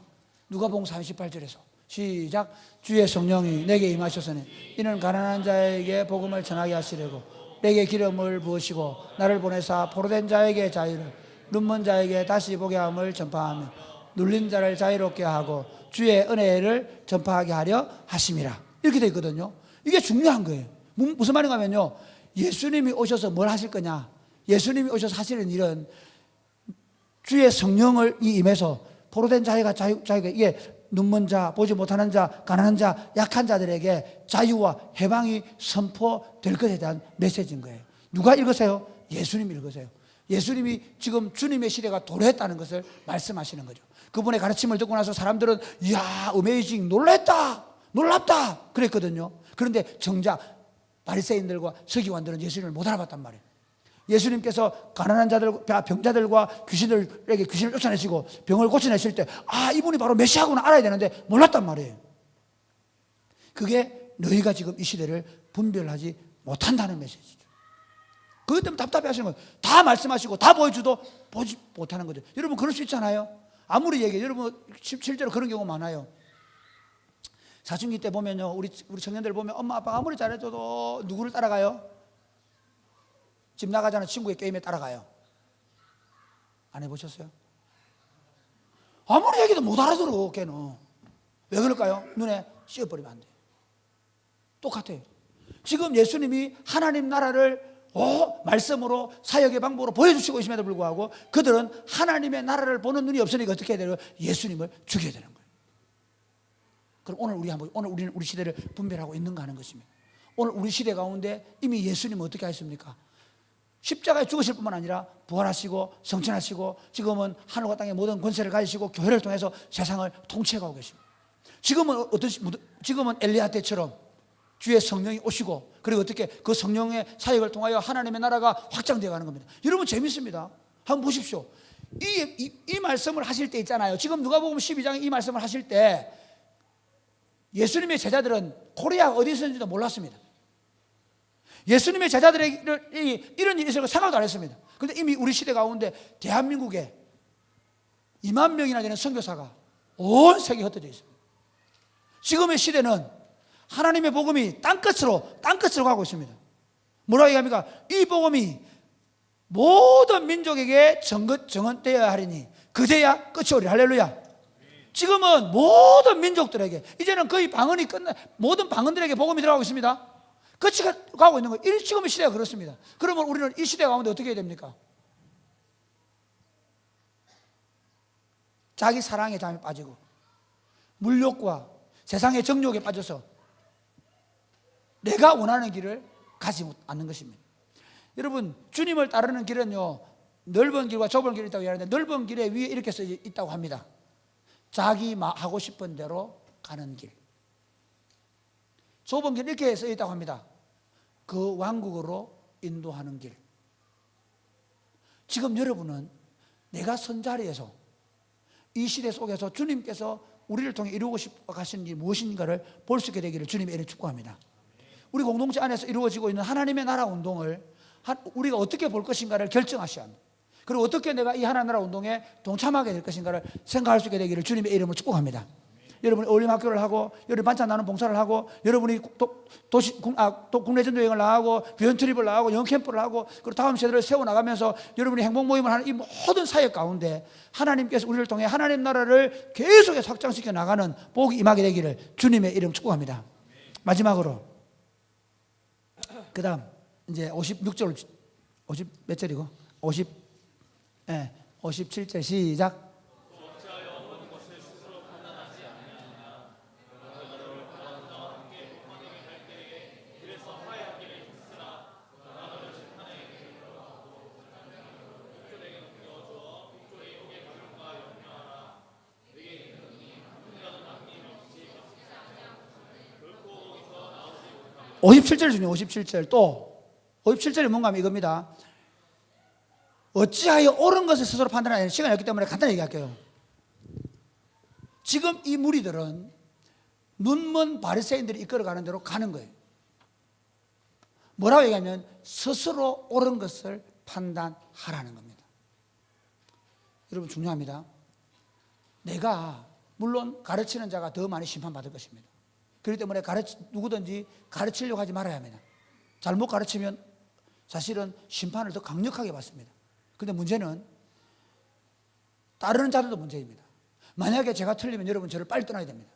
누가복음 4장 18절에서 시작. 주의 성령이 내게 임하셨으니 이는 가난한 자에게 복음을 전하게 하시려고 내게 기름을 부으시고 나를 보내사 포로된 자에게 자유를 눈먼 자에게 다시 보게 함을 전파하며 눌린 자를 자유롭게 하고 주의 은혜를 전파하게 하려 하심이라. 이렇게 되어 있거든요. 이게 중요한 거예요. 무슨 말인가 하면요 예수님이 오셔서 뭘 하실 거냐, 예수님이 오셔서 하시는 일은 주의 성령을 임해서 포로된 자가 자유가 이게 눈먼 자, 보지 못하는 자, 가난한 자, 약한 자들에게 자유와 해방이 선포될 것에 대한 메시지인 거예요. 누가 읽으세요? 예수님이 읽으세요. 예수님이 지금 주님의 시대가 도래했다는 것을 말씀하시는 거죠. 그분의 가르침을 듣고 나서 사람들은 이야 어메이징 놀랍다 그랬거든요. 그런데 정작 바리새인들과 서기관들은 예수님을 못 알아봤단 말이에요. 예수님께서 가난한 자들과 병자들과 귀신들에게 귀신을 쫓아내시고 병을 고쳐내실 때 이분이 바로 메시아구나 알아야 되는데 몰랐단 말이에요. 그게 너희가 지금 이 시대를 분별하지 못한다는 메시지죠. 그것 때문에 답답해 하시는 거예요. 다 말씀하시고 다 보여줘도 보지 못하는 거죠. 여러분 그럴 수 있잖아요. 아무리 얘기해. 여러분 실제로 그런 경우 많아요. 사춘기 때 보면요, 우리 청년들 보면 엄마 아빠가 아무리 잘해줘도 누구를 따라가요? 집 나가자는 친구의 게임에 따라가요. 안 해보셨어요? 아무리 얘기도 못 알아들어. 걔는 왜 그럴까요? 눈에 씌워버리면 안 돼요. 똑같아요. 지금 예수님이 하나님 나라를 말씀으로 사역의 방법으로 보여주시고 있음에도 불구하고 그들은 하나님의 나라를 보는 눈이 없으니까 어떻게 해야 돼요? 예수님을 죽여야 되는 거예요. 그럼 오늘 우리는 우리 시대를 분별하고 있는가 하는 것입니다. 오늘 우리 시대 가운데 이미 예수님은 어떻게 하셨습니까? 십자가에 죽으실 뿐만 아니라 부활하시고 성천하시고 지금은 하늘과 땅의 모든 권세를 가지시고 교회를 통해서 세상을 통치해가고 계십니다. 지금은 엘리야 때처럼 주의 성령이 오시고 그리고 어떻게 그 성령의 사역을 통하여 하나님의 나라가 확장되어 가는 겁니다. 여러분 재밌습니다. 한번 보십시오. 이 말씀을 하실 때 있잖아요. 지금 누가복음 12장에 이 말씀을 하실 때 예수님의 제자들은 코리아가 어디 있었는지도 몰랐습니다. 예수님의 제자들에게 이런 일이 있을 거 생각도 안 했습니다. 그런데 이미 우리 시대 가운데 대한민국에 2만 명이나 되는 선교사가 온 세계에 흩어져 있습니다. 지금의 시대는 하나님의 복음이 땅끝으로 가고 있습니다. 뭐라고 얘기합니까? 이 복음이 모든 민족에게 정언되어야 하리니 그제야 끝이 오리라. 할렐루야. 지금은 모든 민족들에게 이제는 거의 방언이 모든 방언들에게 복음이 들어가고 있습니다. 끝이 가고 있는 거예요. 지금의 시대가 그렇습니다. 그러면 우리는 이 시대 가운데 어떻게 해야 됩니까? 자기 사랑에 잠에 빠지고 물욕과 세상의 정욕에 빠져서 내가 원하는 길을 가지 않는 것입니다. 여러분 주님을 따르는 길은요 넓은 길과 좁은 길이 있다고 얘기하는데 넓은 길에 위에 이렇게 써 있다고 합니다. 자기 하고 싶은 대로 가는 길. 좁은 길 이렇게 써 있다고 합니다. 그 왕국으로 인도하는 길. 지금 여러분은 내가 선 자리에서 이 시대 속에서 주님께서 우리를 통해 이루고 싶어 가시는 일이 무엇인가를 볼 수 있게 되기를 주님의 이름으로 축복합니다. 우리 공동체 안에서 이루어지고 있는 하나님의 나라 운동을 우리가 어떻게 볼 것인가를 결정하셔야 합니다. 그리고 어떻게 내가 이 하나님 나라 운동에 동참하게 될 것인가를 생각할 수 있게 되기를 주님의 이름으로 축복합니다. 여러분이 어울림학교를 하고 여러분이 반찬 나눔 봉사를 하고 여러분이 국내 전도 여행을 나가고 비언 트립을 나가고 영어 캠프를 하고 그리고 다음 세대를 세워나가면서 여러분이 행복 모임을 하는 이 모든 사역 가운데 하나님께서 우리를 통해 하나님 나라를 계속해서 확장시켜 나가는 복이 임하게 되기를 주님의 이름 축복합니다. 마지막으로 그 다음 이제 56절 50 몇 절이고 57절 시작. 오 57절 중에 57절 또 57절이 뭔가 하면 이겁니다. 어찌하여 옳은 것을 스스로 판단하는 시간이 없기 때문에 간단히 얘기할게요. 지금 이 무리들은 눈먼 바리새인들이 이끌어가는 대로 가는 거예요. 뭐라고 얘기하면 스스로 옳은 것을 판단하라는 겁니다. 여러분 중요합니다. 내가 물론 가르치는 자가 더 많이 심판받을 것입니다. 그렇기 때문에 누구든지 가르치려고 하지 말아야 합니다. 잘못 가르치면 사실은 심판을 더 강력하게 받습니다. 그런데 문제는 따르는 자들도 문제입니다. 만약에 제가 틀리면 여러분 저를 빨리 떠나야 됩니다.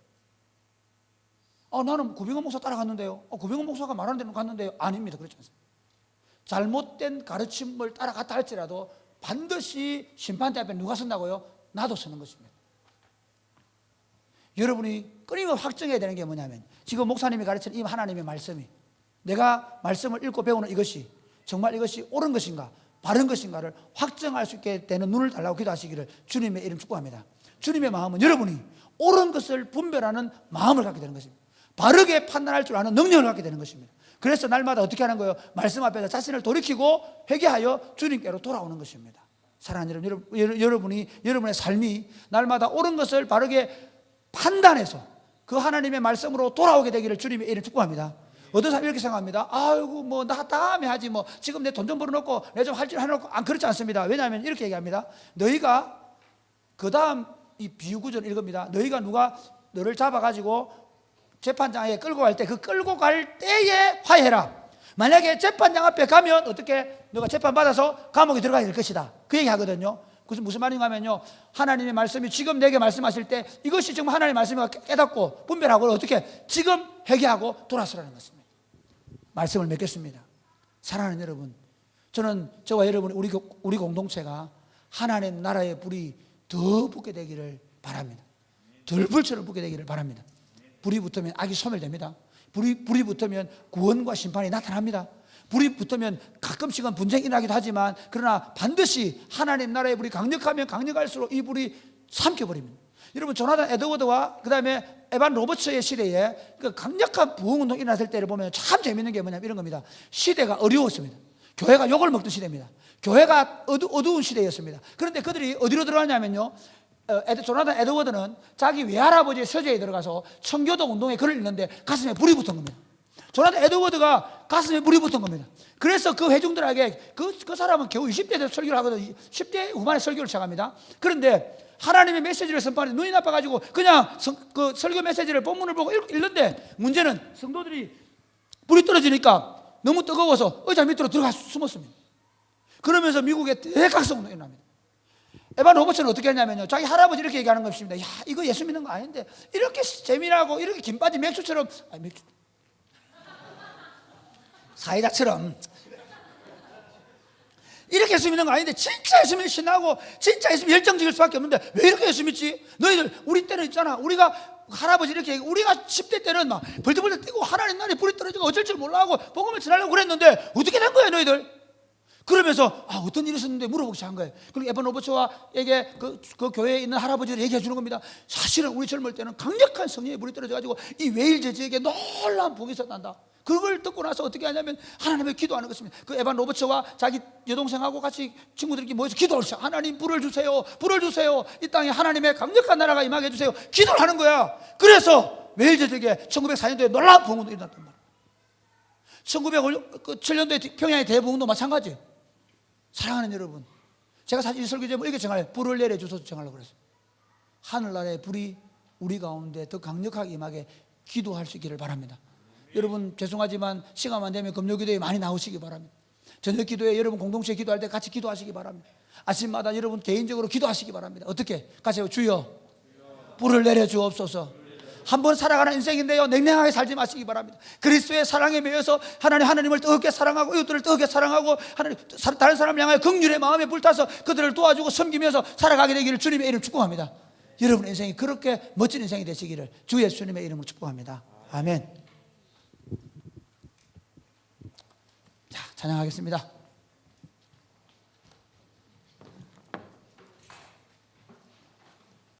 나는 구병헌 목사 따라갔는데요. 구병헌 목사가 말하는 대로 갔는데요. 아닙니다. 그렇지 않습니다. 잘못된 가르침을 따라갔다 할지라도 반드시 심판대 앞에 누가 선다고요? 나도 서는 것입니다. 여러분이 끊임없이 확정해야 되는 게 뭐냐면 지금 목사님이 가르치는 이 하나님의 말씀이 내가 말씀을 읽고 배우는 이것이 정말 이것이 옳은 것인가 바른 것인가를 확정할 수 있게 되는 눈을 달라고 기도하시기를 주님의 이름 축복합니다. 주님의 마음은 여러분이 옳은 것을 분별하는 마음을 갖게 되는 것입니다. 바르게 판단할 줄 아는 능력을 갖게 되는 것입니다. 그래서 날마다 어떻게 하는 거예요? 말씀 앞에서 자신을 돌이키고 회개하여 주님께로 돌아오는 것입니다. 사랑하는 여러분이 여러분의 삶이 날마다 옳은 것을 바르게 판단해서 그 하나님의 말씀으로 돌아오게 되기를 주님의 이름 축복합니다. 어떤 사람이 이렇게 생각합니다. 아이고 뭐 나 다음에 하지 뭐 지금 내 돈 좀 벌어놓고 내 좀 할 줄 해놓고 안 그렇지 않습니다. 왜냐하면 이렇게 얘기합니다. 너희가 그 다음 이 비유 구절은 이겁니다. 너희가 누가 너를 잡아가지고 재판장에 끌고 갈 때 그 끌고 갈 때에 화해해라. 만약에 재판장 앞에 가면 어떻게 너가 재판받아서 감옥에 들어가야 될 것이다. 그 얘기 하거든요. 그것은 무슨 말인가 하면요, 하나님의 말씀이 지금 내게 말씀하실 때 이것이 지금 하나님의 말씀이 깨닫고 분별하고 어떻게 지금 회개하고 돌아서라는 것입니다. 말씀을 맺겠습니다. 사랑하는 여러분, 저는 저와 여러분 우리 공동체가 하나님 나라의 불이 더 붙게 되기를 바랍니다. 덜 불처럼 붙게 되기를 바랍니다. 불이 붙으면 악이 소멸됩니다. 불이 붙으면 구원과 심판이 나타납니다. 불이 붙으면 가끔씩은 분쟁이 일어나기도 하지만 그러나 반드시 하나님 나라의 불이 강력하면 강력할수록 이 불이 삼켜버립니다. 여러분 조나단 에드워드와 그 다음에 에반 로버츠의 시대에 그 강력한 부흥운동이 일어났을 때를 보면 참 재밌는 게 뭐냐면 이런 겁니다. 시대가 어려웠습니다. 교회가 욕을 먹던 시대입니다. 교회가 어두운 시대였습니다. 그런데 그들이 어디로 들어가냐면요, 조나단 에드워드는 자기 외할아버지의 서재에 들어가서 청교도 운동에 글을 읽는데 가슴에 불이 붙은 겁니다. 조나단 에드워드가 가슴에 불이 붙은 겁니다. 그래서 그 회중들에게 그 사람은 겨우 20대 때 설교를 하거든요. 10대 후반에 설교를 시작합니다. 그런데 하나님의 메시지를 선포하는데 눈이 나빠가지고 그냥 그 설교 메시지를 본문을 보고 읽는데 문제는 성도들이 불이 떨어지니까 너무 뜨거워서 의자 밑으로 들어가 숨었습니다. 그러면서 미국에 대각성 운동이 일어납니다. 에반 로버츠는 어떻게 했냐면요, 자기 할아버지 이렇게 얘기하는 것입니다. 야, 이거 예수 믿는 거 아닌데 이렇게 재미나고 이렇게 김 빠진 맥주처럼, 아니 맥주 사이다처럼 이렇게 예수 믿는 거 아닌데 진짜 예수 믿는 신나고 진짜 예수 믿는 열정적일 수밖에 없는데 왜 이렇게 예수 믿지? 너희들 우리 때는 있잖아, 우리가 할아버지 이렇게 얘기, 우리가 10대 때는 막 벌떡벌떡 뛰고 하나님 나라에 불이 떨어지고 어쩔 줄 몰라 하고 복음을 전하려고 그랬는데 어떻게 된 거야 너희들? 그러면서 어떤 일이 있었는데 물어보기 시작한 거예요. 그리고 에반 로버츠와에게 그 교회에 있는 할아버지를 얘기해 주는 겁니다. 사실은 우리 젊을 때는 강력한 성령의 불이 떨어져가지고 이 웨일즈 지역에 놀라운 복이 있었단다. 그걸 듣고 나서 어떻게 하냐면 하나님의 기도하는 것입니다. 그 에반 로버츠와 자기 여동생하고 같이 친구들끼리 모여서 기도를 시작. 하나님 불을 주세요, 불을 주세요. 이 땅에 하나님의 강력한 나라가 임하게 해주세요. 기도를 하는 거야. 그래서 웨일즈 지역에 1904년도에 놀라운 부흥운동이 일어났단 말이야. 1907년도에 평양의 대부흥도 마찬가지예요. 사랑하는 여러분, 제가 사실 이 설교 제목 이렇게 정할래요. 불을 내려주소서 정하려고 그랬어요. 하늘나라의 불이 우리 가운데 더 강력하게 임하게 기도할 수 있기를 바랍니다. 여러분 죄송하지만 시간만 되면 금요기도에 많이 나오시기 바랍니다. 저녁 기도에 여러분 공동체 기도할 때 같이 기도하시기 바랍니다. 아침마다 여러분 개인적으로 기도하시기 바랍니다. 어떻게? 같이 주여 불을 내려주옵소서. 한번 살아가는 인생인데요, 냉랭하게 살지 마시기 바랍니다. 그리스도의 사랑에 매여서 하나님을 뜨겁게 사랑하고 이웃들을 뜨겁게 사랑하고 다른 사람을 향하여 긍휼의 마음에 불타서 그들을 도와주고 섬기면서 살아가게 되기를 주님의 이름 축복합니다. 여러분의 인생이 그렇게 멋진 인생이 되시기를 주 예수님의 이름으로 축복합니다. 아멘. 자, 찬양하겠습니다.